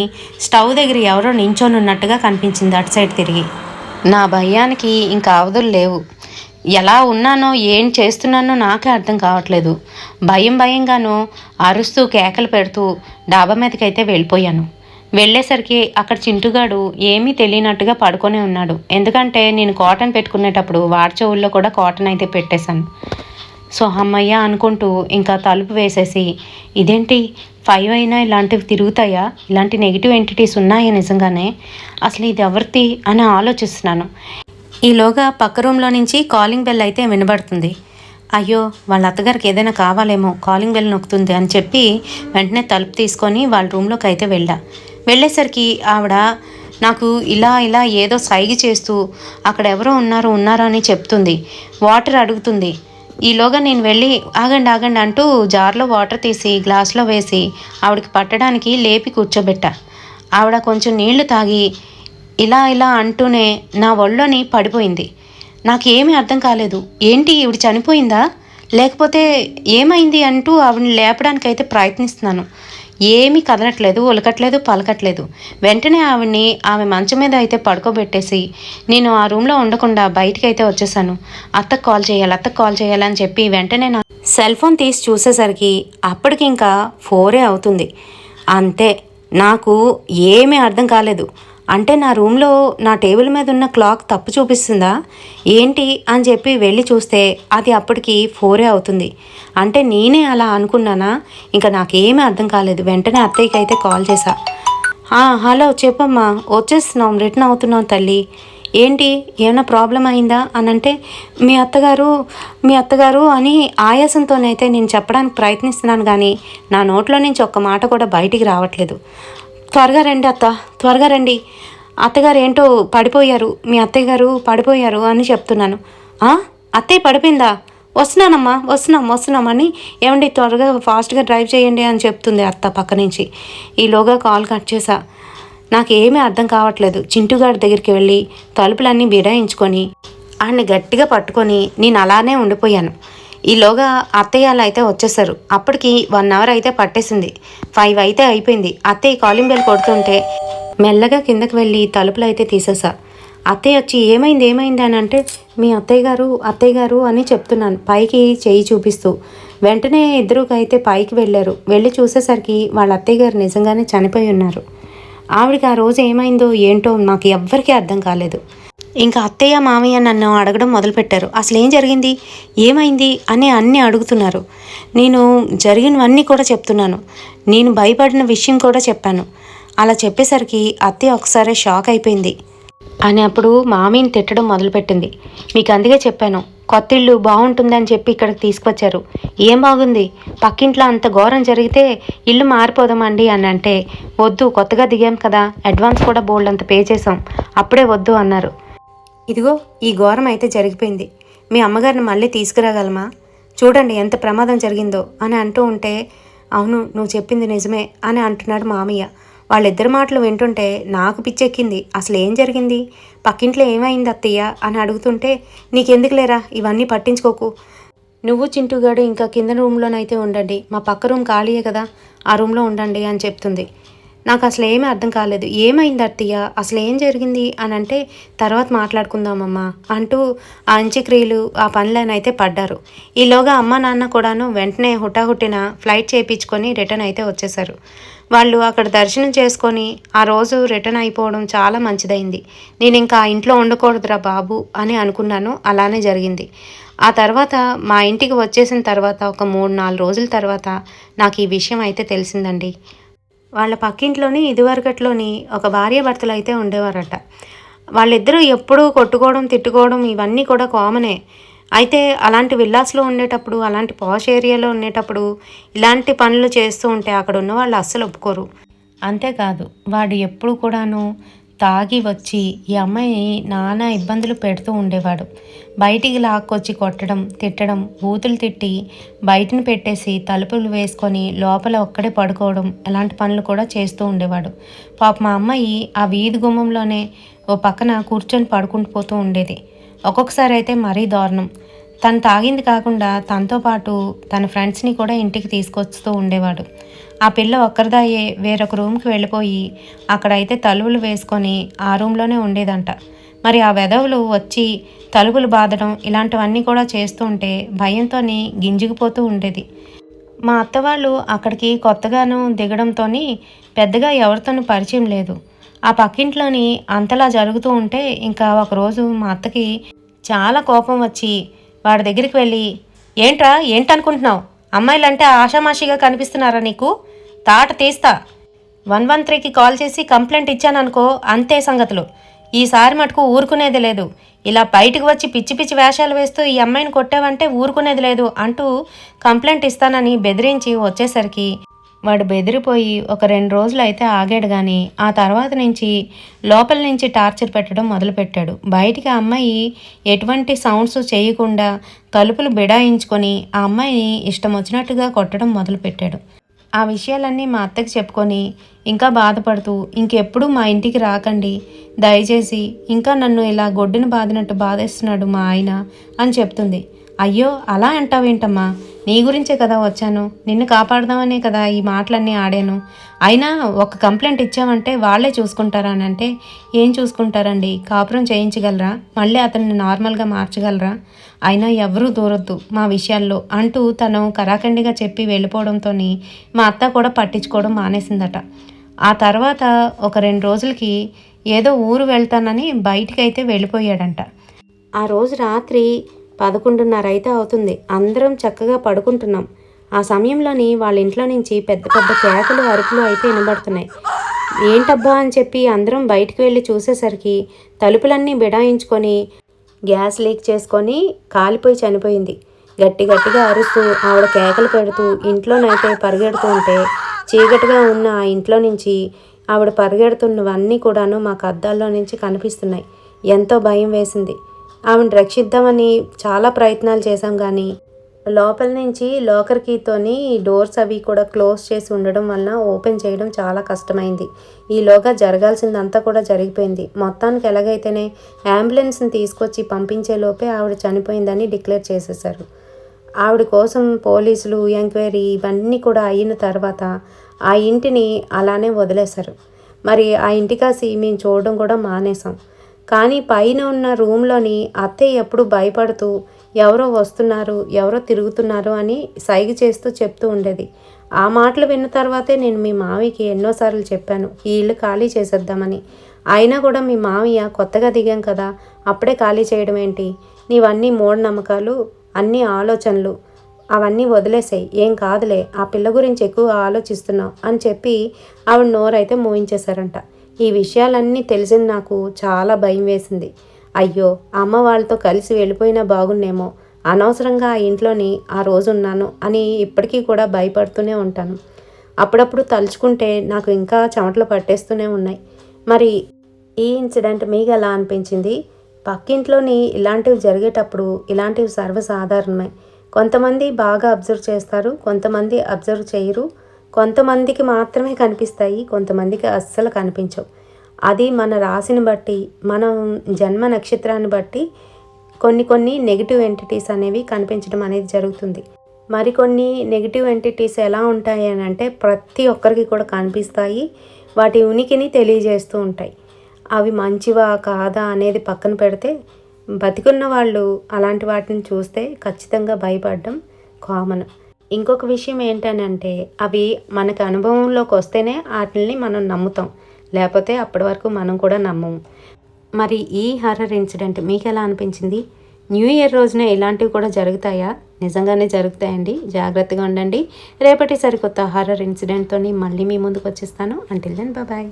స్టవ్ దగ్గర ఎవరో నించొని ఉన్నట్టుగా కనిపించింది అటు సైడ్ తిరిగి. నా భయానికి ఇంకా అవధులు లేవు. ఎలా ఉన్నానో ఏం చేస్తున్నానో నాకే అర్థం కావట్లేదు. భయంగాను అరుస్తూ కేకలు పెడుతూ డాబా మీదకైతే వెళ్ళిపోయాను. వెళ్ళేసరికి అక్కడ చింటుగాడు ఏమీ తెలియనట్టుగా పడుకొని ఉన్నాడు. ఎందుకంటే నేను కాటన్ పెట్టుకునేటప్పుడు వాడి చెవుల్లో కూడా కాటన్ అయితే పెట్టేశాను. సో అమ్మయ్య అనుకుంటూ ఇంకా తలుపు వేసేసి ఇదేంటి 5 అయినా ఇలాంటివి తిరుగుతాయా, ఇలాంటి నెగిటివ్ ఎంటిటీస్ ఉన్నాయా నిజంగానే, అసలు ఇది ఎవరిది అని ఆలోచిస్తున్నాను. ఈలోగా పక్క రూమ్లో నుంచి కాలింగ్ బెల్ అయితే వినబడుతుంది. అయ్యో వాళ్ళ అత్తగారికి ఏదైనా కావాలేమో, కాలింగ్ బెల్ నొక్కుతుంది అని చెప్పి వెంటనే తలుపు తీసుకొని వాళ్ళ రూమ్లోకి అయితే వెళ్ళేసరికి ఆవిడ నాకు ఇలా ఏదో సైగ చేస్తూ అక్కడ ఎవరో ఉన్నారో అని చెప్తుంది. వాటర్ అడుగుతుంది. ఈలోగా నేను వెళ్ళి ఆగండి అంటూ జార్లో వాటర్ తీసి గ్లాస్లో వేసి ఆవిడకి పట్టడానికి లేపి కూర్చోబెట్టా. ఆవిడ కొంచెం నీళ్లు తాగి ఇలా అంటూనే నా ఒళ్ళోని పడిపోయింది. నాకేమీ అర్థం కాలేదు. ఏంటి ఈవిడ చనిపోయిందా లేకపోతే ఏమైంది అంటూ ఆవిడని లేపడానికైతే ప్రయత్నిస్తున్నాను. ఏమీ కదలట్లేదు, ఉలకట్లేదు, పలకట్లేదు. వెంటనే ఆమె మంచం మీద అయితే పడుకోబెట్టేసి నేను ఆ రూమ్లో ఉండకుండా బయటికి అయితే వచ్చేసాను. అత్తకు కాల్ చేయాలని చెప్పి వెంటనే నా సెల్ ఫోన్ తీసి చూసేసరికి అప్పటికి ఇంకా 4 అవుతుంది. అంతే, నాకు ఏమీ అర్థం కాలేదు. అంటే నా రూమ్లో నా టేబుల్ మీద ఉన్న క్లాక్ తప్పు చూపిస్తుందా ఏంటి అని చెప్పి వెళ్ళి చూస్తే అది అప్పటికి 4 అవుతుంది. అంటే నేనే అలా అనుకున్నానా? ఇంకా నాకేమీ అర్థం కాలేదు. వెంటనే అత్తయ్యకి అయితే కాల్ చేశా. హలో చెప్పమ్మా, వచ్చేస్తున్నాం, రిటర్న్ అవుతున్నాం తల్లి, ఏంటి ఏమైనా ప్రాబ్లం అయిందా అని అంటే మీ అత్తగారు అని ఆయాసంతోనైతే నేను చెప్పడానికి ప్రయత్నిస్తున్నాను, కానీ నా నోట్లో నుంచి ఒక్క మాట కూడా బయటికి రావట్లేదు. త్వరగా రండి అత్త, త్వరగా రండి, అత్తగారు ఏంటో పడిపోయారు, మీ అత్తయ్య గారు పడిపోయారు అని చెప్తున్నాను. అత్తయ్య పడిపోయిందా? వస్తున్నానమ్మా, వస్తున్నామని ఏమండి త్వరగా ఫాస్ట్గా డ్రైవ్ చేయండి అని చెప్తుంది అత్త పక్క నుంచి. ఈలోగా కాల్ కట్ చేశా. నాకేమీ అర్థం కావట్లేదు. చింటుగాడి దగ్గరికి వెళ్ళి తలుపులన్నీ బిడాయించుకొని ఆయన్ని గట్టిగా పట్టుకొని నేను అలానే ఉండిపోయాను. ఈలోగా అత్తయ్య అలా అయితే వచ్చేసారు. అప్పటికి 1 అవర్ అయితే పట్టేసింది. 5 అయితే అయిపోయింది. అత్తయ్య కాలింగ్ బెల్ కొడుతుంటే మెల్లగా కిందకి వెళ్ళి తలుపులు అయితే తీసేసా. అత్తయ్య వచ్చి ఏమైంది అని అంటే, మీ అత్తయ్య గారు అని చెప్తున్నాను పైకి చెయ్యి చూపిస్తూ. వెంటనే ఇద్దరు అయితే పైకి వెళ్ళారు. వెళ్ళి చూసేసరికి వాళ్ళ అత్తయ్య గారు నిజంగానే చనిపోయి ఉన్నారు. ఆవిడకి ఆ రోజు ఏమైందో ఏంటో నాకు ఎవ్వరికీ అర్థం కాలేదు. ఇంకా అత్తయ్య మామయ్య నన్ను అడగడం మొదలుపెట్టారు. అసలు ఏం జరిగింది, ఏమైంది అని అన్నీ అడుగుతున్నారు. నేను జరిగినవన్నీ కూడా చెప్తున్నాను. నేను భయపడిన విషయం కూడా చెప్పాను. అలా చెప్పేసరికి అత్తయ్య ఒకసారి షాక్ అయిపోయింది. అని అప్పుడు మామయ్యని తిట్టడం మొదలుపెట్టింది. మీకు అందుకే చెప్పాను, కొత్త ఇల్లు బాగుంటుందని చెప్పి ఇక్కడికి తీసుకొచ్చారు. ఏం బాగుంది, పక్కింట్లో అంత ఘోరం జరిగితే ఇల్లు మారిపోదామండి అని అంటే, వద్దు కొత్తగా దిగాం కదా, అడ్వాన్స్ కూడా బోల్డ్ అంత పే చేసాం, అప్పుడే వద్దు అన్నారు. ఇదిగో ఈ ఘోరం అయితే జరిగిపోయింది. మీ అమ్మగారిని మళ్ళీ తీసుకురాగలమా, చూడండి ఎంత ప్రమాదం జరిగిందో అని అంటూ ఉంటే, అవును నువ్వు చెప్పింది నిజమే అని అంటున్నాడు మామయ్య. వాళ్ళిద్దరి మాటలు వింటుంటే నాకు పిచ్చెక్కింది. అసలు ఏం జరిగింది, పక్కింట్లో ఏమైంది అత్తయ్య అని అడుగుతుంటే, నీకెందుకు లేరా ఇవన్నీ పట్టించుకోకు, నువ్వు చింటూగాడు ఇంకా కింద రూమ్లోనైతే ఉండండి, మా పక్క రూమ్ ఖాళీయే కదా, ఆ రూమ్లో ఉండండి అని చెప్తుంది. నాకు అసలు ఏమీ అర్థం కాలేదు. ఏమైంది అత్తయ్య, అసలు ఏం జరిగింది అని అంటే, తర్వాత మాట్లాడుకుందామమ్మా అంటూ ఆ అంత్యక్రియలు ఆ పనులనైతే పడ్డారు. ఈలోగా అమ్మ నాన్న కూడాను వెంటనే హుటాహుట్టిన ఫ్లైట్ చేయించుకొని రిటర్న్ అయితే వచ్చేసారు. వాళ్ళు అక్కడ దర్శనం చేసుకొని ఆ రోజు రిటర్న్ అయిపోవడం చాలా మంచిదైంది. నేను ఇంకా ఆ ఇంట్లో ఉండకూడదురా బాబు అని అనుకున్నాను. అలానే జరిగింది. ఆ తర్వాత మా ఇంటికి వచ్చేసిన తర్వాత ఒక 3-4 రోజుల తర్వాత నాకు ఈ విషయం అయితే తెలిసిందండి. వాళ్ళ పక్కింట్లోని ఇదివరకట్లోని ఒక భార్యాభర్తలు అయితే ఉండేవారట. వాళ్ళిద్దరూ ఎప్పుడూ కొట్టుకోవడం తిట్టుకోవడం ఇవన్నీ కూడా కామనే. అయితే అలాంటి విల్లాస్లో ఉండేటప్పుడు, అలాంటి పాష్ ఏరియాలో ఉండేటప్పుడు ఇలాంటి పనులు చేస్తూ ఉంటే అక్కడ ఉన్న వాళ్ళు అస్సలు ఒప్పుకోరు. అంతేకాదు వాడు ఎప్పుడు కూడాను తాగి వచ్చి ఈ అమ్మాయిని నానా ఇబ్బందులు పెడుతూ ఉండేవాడు. బయటికి లాక్కొచ్చి కొట్టడం, తిట్టడం, బూతులు తిట్టి బయటను పెట్టేసి తలుపులు వేసుకొని లోపల ఒక్కడే పడుకోవడం, ఇలాంటి పనులు కూడా చేస్తూ ఉండేవాడు. పాప మా అమ్మాయి ఆ వీధి గుమ్మంలోనే ఓ పక్కన కూర్చొని పడుకుంటూ పోతూ ఉండేది. ఒక్కొక్కసారి అయితే మరీ దారుణం. తను తాగింది కాకుండా తనతో పాటు తన ఫ్రెండ్స్ని కూడా ఇంటికి తీసుకొస్తూ ఉండేవాడు. ఆ పిల్ల ఒక్కరిదాయే వేరొక రూమ్కి వెళ్ళిపోయి అక్కడైతే తలుపులు వేసుకొని ఆ రూమ్లోనే ఉండేదంట. మరి ఆ వెధవులు వచ్చి తలుపులు బాదడం ఇలాంటివన్నీ కూడా చేస్తూ ఉంటే భయంతో గింజుకుపోతూ ఉండేది. మా అత్తవాళ్ళు అక్కడికి కొత్తగాను దిగడంతో పెద్దగా ఎవరితోనూ పరిచయం లేదు. ఆ పక్కింట్లోని అంతలా జరుగుతూ ఉంటే ఇంకా ఒకరోజు మా అత్తకి చాలా కోపం వచ్చి వాడి దగ్గరికి వెళ్ళి, ఏంటనుకుంటున్నావు, అమ్మాయిలంటే ఆషామాషిగా కనిపిస్తున్నారా నీకు, తాట తీస్తా, 113కి కాల్ చేసి కంప్లైంట్ ఇచ్చాననుకో అంతే సంగతులు, ఈసారి మటుకు ఊరుకునేది లేదు, ఇలా బయటకు వచ్చి పిచ్చి పిచ్చి వేషాలు వేస్తూ ఈ అమ్మాయిని కొట్టావంటే ఊరుకునేది లేదు అంటూ కంప్లైంట్ ఇస్తానని బెదిరించి వచ్చేసరికి వాడు బెదిరిపోయి ఒక 2 రోజులు అయితే ఆగాడు. కానీ ఆ తర్వాత నుంచి లోపల నుంచి టార్చర్ పెట్టడం మొదలుపెట్టాడు. బయటికి ఆ అమ్మాయి ఎటువంటి సౌండ్స్ చేయకుండా తలుపులు బిడాయించుకొని ఆ అమ్మాయిని ఇష్టం వచ్చినట్టుగా కొట్టడం మొదలుపెట్టాడు. ఆ విషయాలన్నీ మా అత్తకి చెప్పుకొని ఇంకా బాధపడుతూ, ఇంకెప్పుడు మా ఇంటికి రాకండి దయచేసి, ఇంకా నన్ను ఇలా గొడ్డును బాదినట్టు బాధేస్తున్నాడు మా ఆయన అని చెప్తుంది. అయ్యో అలా అంటావేంటమ్మా, నీ గురించే కదా వచ్చాను, నిన్ను కాపాడదామనే కదా ఈ మాటలన్నీ ఆడాను, అయినా ఒక కంప్లైంట్ ఇచ్చామంటే వాళ్ళే చూసుకుంటారా అని అంటే, ఏం చూసుకుంటారండి, కాపురం చేయించగలరా, మళ్ళీ అతన్ని నార్మల్గా మార్చగలరా, అయినా ఎవరూ దూరొద్దు మా విషయాల్లో అంటూ తను కరాఖండిగా చెప్పి వెళ్ళిపోవడంతో మా అత్త కూడా పట్టించుకోవడం మానేసిందట. ఆ తర్వాత ఒక 2 రోజులకి ఏదో ఊరు వెళ్తానని బయటికైతే వెళ్ళిపోయాడంట. ఆ రోజు రాత్రి 11:30 అయితే అవుతుంది. అందరం చక్కగా పడుకుంటున్నాం. ఆ సమయంలోని వాళ్ళ ఇంట్లో నుంచి పెద్ద పెద్ద కేకలు అరుపులు అయితే వినబడుతున్నాయి. ఏంటబ్బా అని చెప్పి అందరం బయటికి వెళ్ళి చూసేసరికి తలుపులన్నీ బిడాయించుకొని గ్యాస్ లీక్ చేసుకొని కాలిపోయి చనిపోయింది. గట్టిగా అరుస్తూ ఆవిడ కేకలు పెడుతూ ఇంట్లోనైతే పరిగెడుతూ ఉంటే చీకటిగా ఉన్న ఆ ఇంట్లో నుంచి ఆవిడ పరిగెడుతున్నవన్నీ కూడాను మాకు అద్దాల్లో నుంచి కనిపిస్తున్నాయి. ఎంతో భయం వేసింది. ఆవిడని రక్షిద్దామని చాలా ప్రయత్నాలు చేశాం. కానీ లోపల నుంచి లాకర్ కీతోని డోర్స్ అవి కూడా క్లోజ్ చేసి ఉండడం వల్ల ఓపెన్ చేయడం చాలా కష్టమైంది. ఈలోగా జరగాల్సిందంతా కూడా జరిగిపోయింది. మొత్తానికి ఎలాగైతేనే అంబులెన్స్ని తీసుకొచ్చి పంపించేలోపే ఆవిడ చనిపోయిందని డిక్లేర్ చేసేశారు. ఆవిడ కోసం పోలీసులు ఎంక్వైరీ ఇవన్నీ కూడా అయిన తర్వాత ఆ ఇంటిని అలానే వదిలేశారు. మరి ఆ ఇంటికాసి మేము చూడడం కూడా మానేసాం. కానీ పైన ఉన్న రూమ్లోని అత్తయ్య ఎప్పుడు భయపడుతూ ఎవరో వస్తున్నారు, ఎవరో తిరుగుతున్నారు అని సైగ చేస్తూ చెప్తూ ఉండేది. ఆ మాటలు విన్న తర్వాతే నేను మీ మావయ్యకి ఎన్నోసార్లు చెప్పాను ఈ ఇల్లు ఖాళీ చేసేద్దామని. అయినా కూడా మీ మావయ్య కొత్తగా దిగాం కదా, అప్పుడే ఖాళీ చేయడం ఏంటి, నీవన్నీ మూఢనమ్మకాలు, అన్నీ ఆలోచనలు, అవన్నీ వదిలేసాయి, ఏం కాదులే, ఆ పిల్ల గురించి ఎక్కువ ఆలోచిస్తున్నావు అని చెప్పి ఆవిడ నోరైతే మూయించేశారంట. ఈ విషయాలన్నీ తెలిసిన నాకు చాలా భయం వేసింది. అయ్యో, అమ్మ వాళ్ళతో కలిసి వెళ్ళిపోయినా బాగున్నేమో, అనవసరంగా ఆ ఇంట్లోని ఆ రోజు ఉన్నాను అని ఇప్పటికీ కూడా భయపడుతూనే ఉంటాను. అప్పుడప్పుడు తలుచుకుంటే నాకు ఇంకా చెమటలు పట్టేస్తూనే ఉన్నాయి. మరి ఈ ఇన్సిడెంట్ మీకు ఎలా అనిపించింది? పక్కింట్లోని ఇలాంటివి జరిగేటప్పుడు ఇలాంటివి సర్వసాధారణమే. కొంతమంది బాగా అబ్జర్వ్ చేస్తారు, కొంతమంది అబ్జర్వ్ చేయరు, కొంతమందికి మాత్రమే కనిపిస్తాయి, కొంతమందికి అస్సలు కనిపించవు. అది మన రాశిని బట్టి, మనం జన్మ నక్షత్రాన్ని బట్టి కొన్ని నెగిటివ్ ఎంటిటీస్ అనేవి కనిపించడం అనేది జరుగుతుంది. మరికొన్ని నెగిటివ్ ఎంటిటీస్ ఎలా ఉంటాయి అని అంటే ప్రతి ఒక్కరికి కూడా కనిపిస్తాయి, వాటి ఉనికిని తెలియజేస్తూ ఉంటాయి. అవి మంచివా కాదా అనేది పక్కన పెడితే బతికున్న వాళ్ళు అలాంటి వాటిని చూస్తే ఖచ్చితంగా భయపడడం కామన్. ఇంకొక విషయం ఏంటనంటే అవి మనకు అనుభవంలోకి వస్తేనే వాటిని మనం నమ్ముతాం, లేకపోతే అప్పటి వరకు మనం కూడా నమ్మము. మరి ఈ హర్రర్ ఇన్సిడెంట్ మీకు ఎలా అనిపించింది? న్యూ ఇయర్ రోజున ఇలాంటివి కూడా జరుగుతాయా? నిజంగానే జరుగుతాయండి, జాగ్రత్తగా ఉండండి. రేపటి సరికొత్త హర్రర్ ఇన్సిడెంట్తో మళ్ళీ మీ ముందుకు వచ్చేస్తాను. Until then bye.